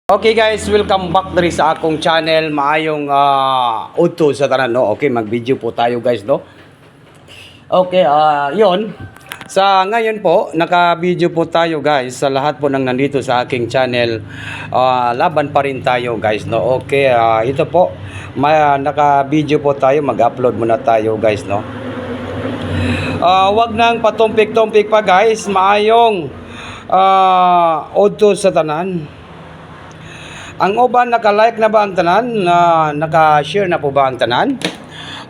Okay guys, welcome back diri sa akong channel. Maayong udto sa tanan, no. Okay, mag-video po tayo guys, no. Okay, yon. Sa ngayon po, naka-video po tayo guys sa lahat po nang nandito sa aking channel. Laban pa rin tayo guys, no. Okay, ito po, naka-video po tayo, mag-upload muna tayo guys, no. Wag nang patumpik-tumpik pa guys, maayong udto sa tanan. Ang uban, naka-like na ba ang tanan? Naka-share na po ba ang tanan?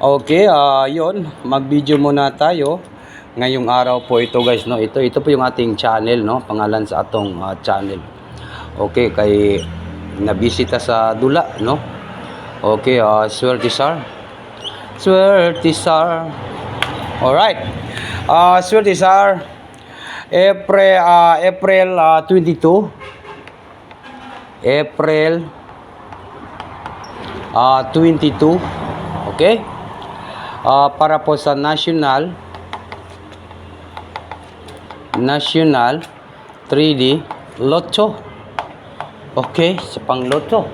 Okay, yun. Mag-video muna tayo. Ngayong araw po ito guys, no? Ito po yung ating channel, no? Pangalan sa atong channel. Okay, kay nabisita sa Dula, no? Okay, Swertisar. Swertisar. Alright. Swertisar. April 22. April 22. Okay, para po sa national 3D Lotto. Okay, sa pang Lotto.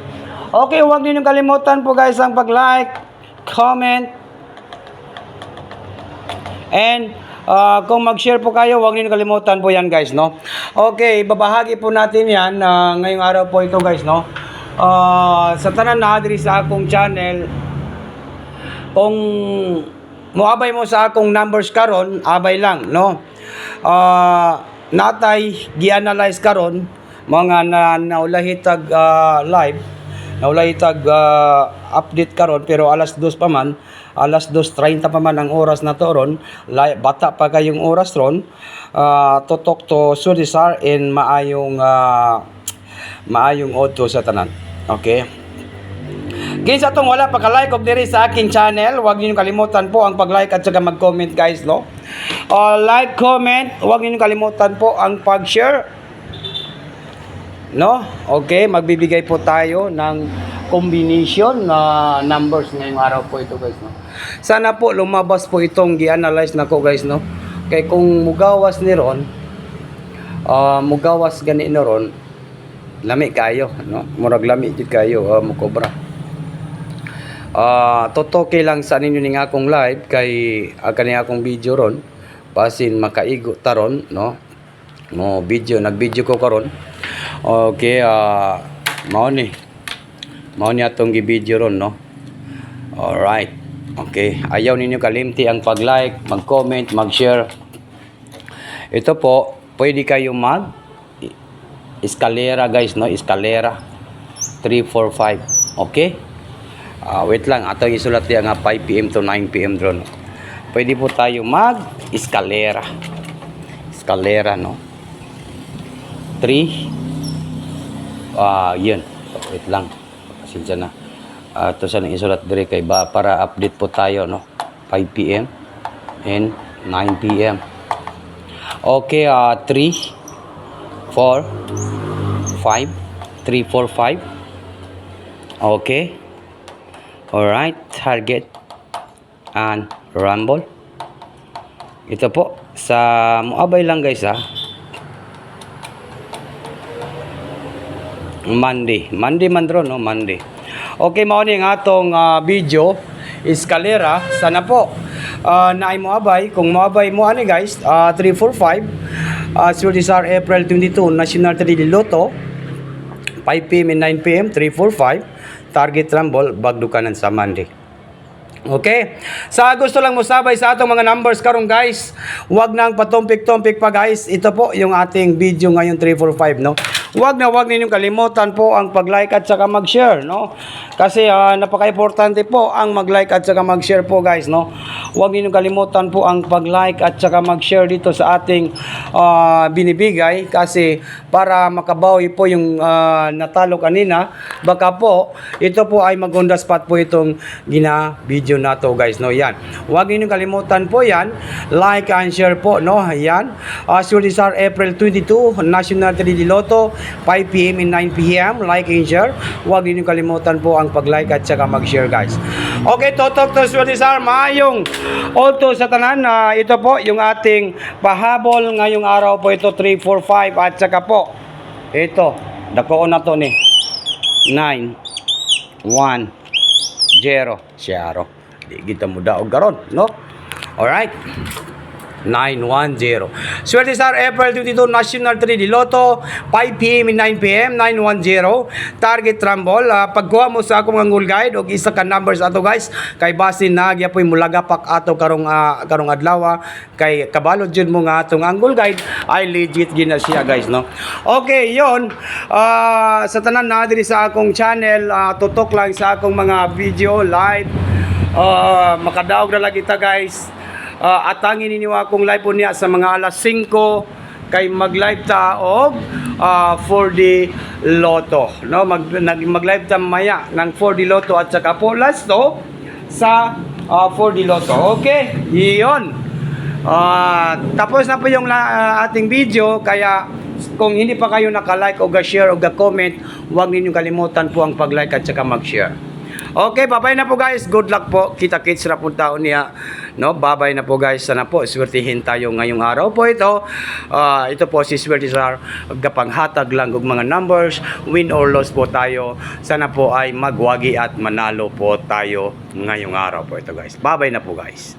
Okay, huwag niyo kalimutan po guys ang pag-like, comment, and kung mag-share po kayo, huwag niyo kalimutan po yan guys, no? Okay, babahagi po natin yan ngayong araw po ito guys, no? Sa tanan na diri sa akong channel, kung muabay mo sa akong numbers karon, abay lang, no? Natay gi-analyze karon mga naulahitag live, naulahitag update karon, pero alas 2 pa man, alas 2:30 pa man ang oras na to ron, bata pa kayong oras ron, tutok to Swertisar in maayong auto sa tanan. Okay, kinsa tong wala pa ka-like og diri sa aking channel, huwag niyo kalimutan po ang pag-like at saka mag-comment guys, no? Like, comment, huwag niyo kalimutan po ang pag-share, no? Okay, magbibigay po tayo ng combination na numbers ngayong araw po ito guys, no? Sana po lumabas po itong gi-analyze na ko guys, no? Kay kung mugawas ni ron, mugawas gani na ron, lami kayo, no? Murag lami jud kayo, mukobra. Totoke lang sa ninyo ning akong live kay kani akong video ron, pasin makaigo taron, no? Mo video, nag-video ko karon. Okay, mao ni atong gi-video ron, no? Alright. Okay, ayaw ninyo kalimti ang pag-like, mag-comment, mag-share. Ito po, pwede kayo eskalera guys, no? Eskalera 345. Okay? Wait lang, ato isulat diya nga 5 PM to 9 PM drone. Pwede po tayo eskalera. Eskalera, no? 3 yun. Wait lang. Pasensya na. Ito sa nang isulat dire kay ba para update po tayo, no? 5 PM and 9 PM. Okay, 3 4 5 3 4 5. Okay. All right, target and rumble. Ito po sa muabay lang guys, ha. Monday man dron, no? Monday. Okay, mao ni ang atong video eskalera. Sana po naay mo abay. Kung moabay mo ani guys, 345 Swertisar April 22 National 3D Lotto 5 PM and 9 PM 345 target rumble bagdukanan sa Monday. Okay, sa gusto lang mo sabay sa atong mga numbers karon guys, wag nang patumpik-tumpik pa guys. Ito po yung ating video ngayon 345, no? Wag ninyong kalimutan po ang pag-like at saka mag-share, no? Kasi napaka-importante po ang mag-like at saka mag-share po guys, no? Wag ninyong kalimutan po ang pag-like at saka mag-share dito sa ating binibigay, kasi para makabawi po yung natalo kanina, baka po ito po ay mag-on-the spot po itong gina-video na to guys, no? Yan. Wag ninyong kalimutan po yan. Like and share po, no? Yan. Swertisar April 22 National 3D Lotto 5 PM and 9 PM. Like and share. Huwag niyo kalimutan po ang pag-like at saka mag-share guys. Okay, totok to Swertisar, maayong auto sa tanan. Ito po yung ating pahabol ngayong araw po ito 345 at saka po ito, dako na to ni. Siyaro. Di kita mo daog garon, no? Alright. 910. Swerte Star April 22 National 3D Lotto 5 PM and 9 PM 910 target rumble. Pagkuha mo sa akong angul guide og isa ka numbers ato guys kay basin na gyapoy mulagapak ato karong adlaw kay kabalod jud mo nga atong angul guide ay legit gina siya guys, no. Okay, yon sa tanan na diri sa akong channel, tutok lang sa akong mga video live. Makadaog na lang kita guys. Atangin ninyo akong live po niya sa mga alas 5 kay mag-live ta og 4D Lotto, no. Mag-live ta maya ng 4D Lotto at saka po last to sa 4D Lotto. Okay, iyon. Tapos na po yung ating video, kaya kung hindi pa kayo naka-like o ga-share o ga-comment, huwag ninyong kalimutan po ang pag-like at saka mag-share. Okay, bye-bye na po guys. Good luck po. Kita-kits na po taon niya. No, bye-bye na po guys. Sana po swertihin tayo ngayong araw po ito. Ito po si Swerte Star. Gapanghatag lang og mga numbers. Win or loss po tayo. Sana po ay magwagi at manalo po tayo ngayong araw po ito guys. Bye-bye na po guys.